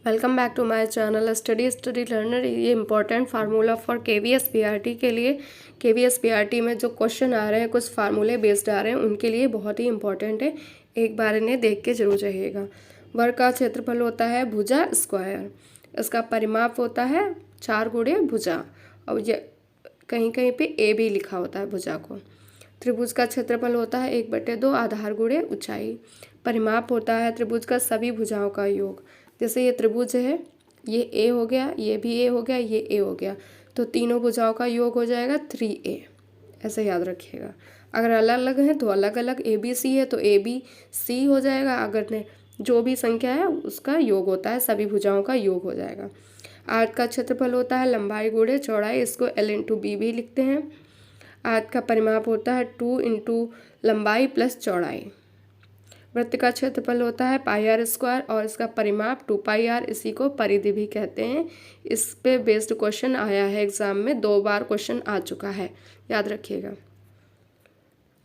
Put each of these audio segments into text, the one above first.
Welcome back to my channel study learner. ये important formula for KVS PRT के लिए KVS PRT में जो क्वेश्चन आ रहे हैं कुछ फार्मूले बेस्ड आ रहे हैं उनके लिए बहुत ही इंपॉर्टेंट है। एक बार इन्हें देख के जरूर रहेगा। वर्ग का क्षेत्रफल होता है भुजा स्क्वायर। इसका परिमाप होता है 4 गुणे भुजा। और ये कहीं कहीं पे ए भी लिखा होता है भुजा को। त्रिभुज का क्षेत्रफल होता है 1/2 आधार गुणे ऊंचाई। परिमाप होता है त्रिभुज का सभी भुजाओं का योग। जैसे ये त्रिभुज है, ये ए हो गया, ये भी ए हो गया, ये ए हो गया, तो तीनों भुजाओं का योग हो जाएगा 3a। ऐसे याद रखिएगा। अगर अलग अलग हैं तो अलग अलग, ए बी सी है तो ए बी सी हो जाएगा। अगर ने जो भी संख्या है उसका योग होता है, सभी भुजाओं का योग हो जाएगा। आयत का क्षेत्रफल होता है लंबाई गुणे चौड़ाई। इसको L/B भी लिखते हैं। आयत का परिमाप होता है 2 इंटू लंबाई प्लस चौड़ाई। वृत्त का क्षेत्रफल होता है πr² और इसका परिमाप 2πr, इसी को परिधि भी कहते हैं। इस पे बेस्ड क्वेश्चन आया है एग्जाम में, 2 बार क्वेश्चन आ चुका है, याद रखिएगा।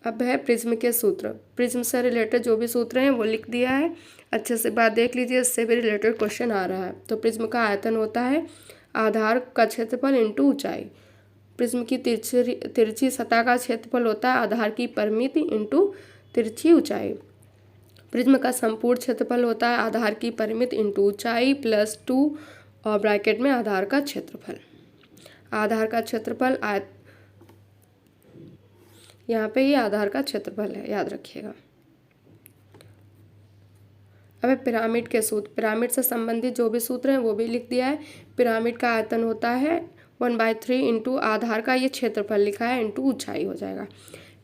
अब है प्रिज्म के सूत्र। प्रिज्म से रिलेटेड जो भी सूत्र हैं वो लिख दिया है, अच्छे से बात देख लीजिए, इससे भी रिलेटेड क्वेश्चन आ रहा है। तो प्रिज्म का आयतन होता है आधार का क्षेत्रफल इंटू ऊंचाई। प्रिज्म की तिरछी सतह का क्षेत्रफल होता है आधार की परिमिति इंटू तिरछी ऊंचाई। प्रिज्म का संपूर्ण क्षेत्रफल होता है आधार की परिमित इंटू ऊंचाई प्लस 2 और ब्रैकेट में आधार का क्षेत्रफल। आधार का क्षेत्रफल यहाँ पे ये आधार का क्षेत्रफल है, याद रखिएगा। अब पिरामिड के सूत्र। पिरामिड से संबंधित जो भी सूत्र हैं वो भी लिख दिया है। पिरामिड का आयतन होता है 1/3 इंटू आधार का ये क्षेत्रफल लिखा है इंटू ऊंचाई हो जाएगा।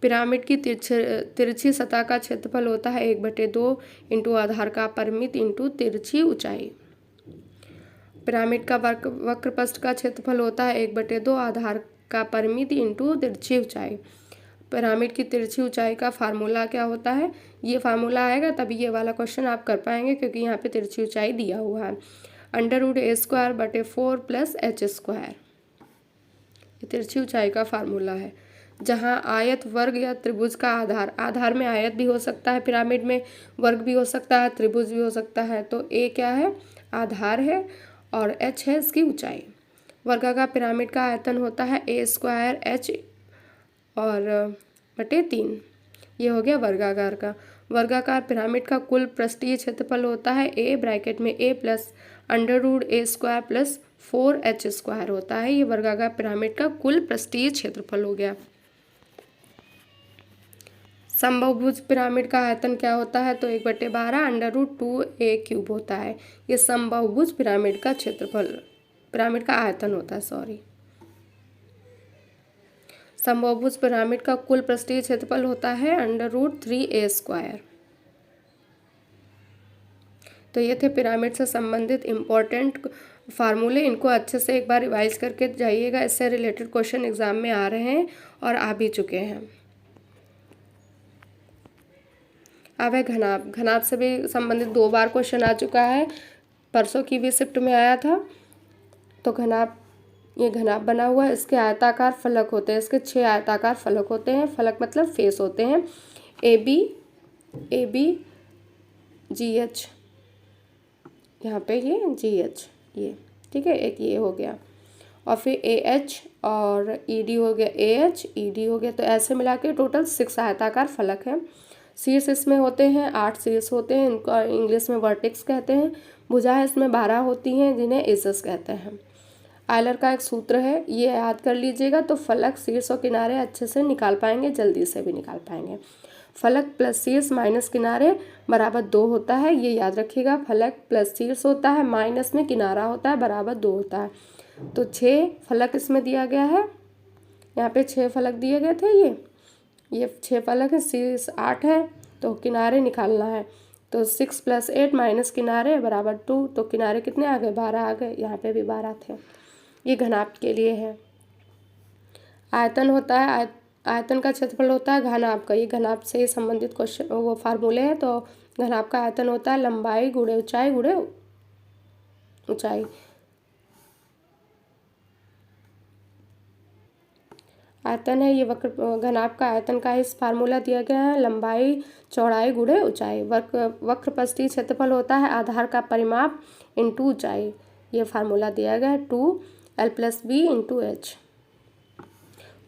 पिरामिड की तिरछी सतह का क्षेत्रफल होता है 1/2 इंटू आधार का परिमित इंटू तिरछी ऊंचाई। पिरामिड का वक्रपृष्ठ का क्षेत्रफल होता है 1/2 आधार का परिमित इंटू तिरछी ऊंचाई। पिरामिड की तिरछी ऊंचाई का फार्मूला क्या होता है, ये फार्मूला आएगा तभी ये वाला क्वेश्चन आप कर पाएंगे, क्योंकि यहाँ पे तिरछी ऊंचाई दिया हुआ है। √a² + 4h²। ये तिरछी ऊंचाई का फार्मूला है। जहाँ आयत, वर्ग या त्रिभुज का आधार में आयत भी हो सकता है, पिरामिड में वर्ग भी हो सकता है, त्रिभुज भी हो सकता है। तो ए क्या है, आधार है, और एच है इसकी ऊंचाई। वर्गाकार पिरामिड का आयतन होता है a² h और बटे 3। ये हो गया वर्गाकार का। वर्गाकार पिरामिड का कुल पृष्ठीय क्षेत्रफल होता है a ब्रैकेट में a plus √a² plus 4h² होता है। ये वर्गाकार पिरामिड का कुल पृष्ठीय क्षेत्रफल हो गया। समबाहुभुज पिरामिड का आयतन क्या होता है, तो 1/12 √2a³ होता है। ये समबाहुभुज पिरामिड का क्षेत्रफल, पिरामिड का आयतन होता है, सॉरी। समबाहुभुज पिरामिड का कुल पृष्ठीय क्षेत्रफल होता है √3a²। तो ये थे पिरामिड से संबंधित इम्पोर्टेंट फार्मूले। इनको अच्छे से एक बार रिवाइज करके जाइएगा, इससे रिलेटेड क्वेश्चन एग्जाम में आ रहे हैं और आ भी चुके हैं। अब है घनाभ। घनाभ से भी संबंधित 2 बार क्वेश्चन आ चुका है, परसों की भी शिफ्ट में आया था। तो घनाभ, ये घनाभ बना हुआ है, इसके आयताकार फलक होते हैं, इसके 6 आयताकार फलक होते हैं। फलक मतलब फेस होते हैं, AB GH, यहाँ पे ये GH, ये ठीक है, एक ये हो गया, और फिर AH और ED हो गया, AH ED हो गया। तो ऐसे मिला के टोटल 6 आयताकार फलक हैं। शीर्ष इसमें होते हैं 8 शीर्ष होते हैं, इनको इंग्लिश में वर्टेक्स कहते हैं। भुजाएं इसमें 12 होती हैं, जिन्हें एसेस कहते हैं। आयलर का एक सूत्र है, ये याद कर लीजिएगा, तो फलक, शीर्ष और किनारे अच्छे से निकाल पाएंगे, जल्दी से भी निकाल पाएंगे। फलक प्लस शीर्ष माइनस किनारे बराबर 2 होता है, ये याद रखिएगा। फलक प्लस शीर्ष होता है, माइनस में किनारा होता है, बराबर 2 होता है। तो 6 फलक इसमें दिया गया है, यहाँ पे 6 फलक दिए गए थे। ये 6 फलक है, शीर्ष 8 है, तो किनारे निकालना है। तो 6 + 8 माइनस किनारे बराबर 2। तो किनारे कितने आ गए, 12 आ गए, यहाँ पे भी 12 थे। ये घनाभ के लिए है। आयतन होता है, आयतन का क्षेत्रफल होता है घनाभ का। ये घनाभ से संबंधित क्वेश्चन वो फार्मूले हैं। तो घनाभ का आयतन होता है लंबाई गुणे ऊंचाई गुणे ऊंचाई। आयतन है, ये वक्र घनाभ का आयतन का इस फार्मूला दिया गया है, लंबाई चौड़ाई गुणे ऊंचाई। वक्र पृष्ठीय क्षेत्रफल होता है आधार का परिमाप इंटू ऊंचाई। ये फार्मूला दिया गया है 2l+b इंटू h।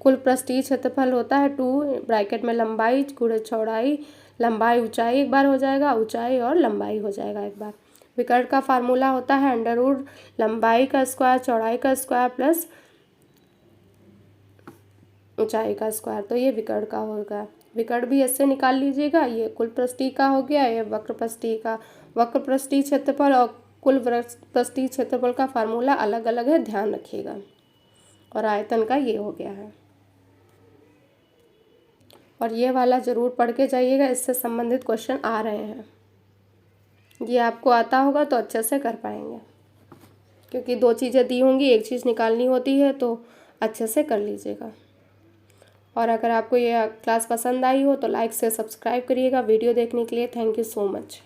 कुल पृष्ठीय क्षेत्रफल होता है 2 ब्रैकेट में लंबाई गुणे चौड़ाई, लंबाई ऊंचाई एक बार हो जाएगा, ऊंचाई और लंबाई हो जाएगा एक बार। विकर्ण का फार्मूला होता है अंडरवुड लंबाई का स्क्वायर चौड़ाई का स्क्वायर प्लस ऊंचाई का स्क्वायर। तो ये विकर्ण का होगा। विकर्ण भी ऐसे निकाल लीजिएगा। ये कुल पृष्ठीय का हो गया, ये वक्र पृष्ठीय का। वक्र पृष्ठीय क्षेत्रफल और कुल पृष्ठीय क्षेत्रफल का फार्मूला अलग अलग है, ध्यान रखिएगा। और आयतन का ये हो गया है। और ये वाला ज़रूर पढ़ के जाइएगा, इससे संबंधित क्वेश्चन आ रहे हैं। ये आपको आता होगा तो अच्छे से कर पाएंगे, क्योंकि 2 चीज़ें दी होंगी, एक चीज़ निकालनी होती है, तो अच्छे से कर लीजिएगा। और अगर आपको ये क्लास पसंद आई हो तो लाइक से सब्सक्राइब करिएगा। वीडियो देखने के लिए थैंक यू सो मच।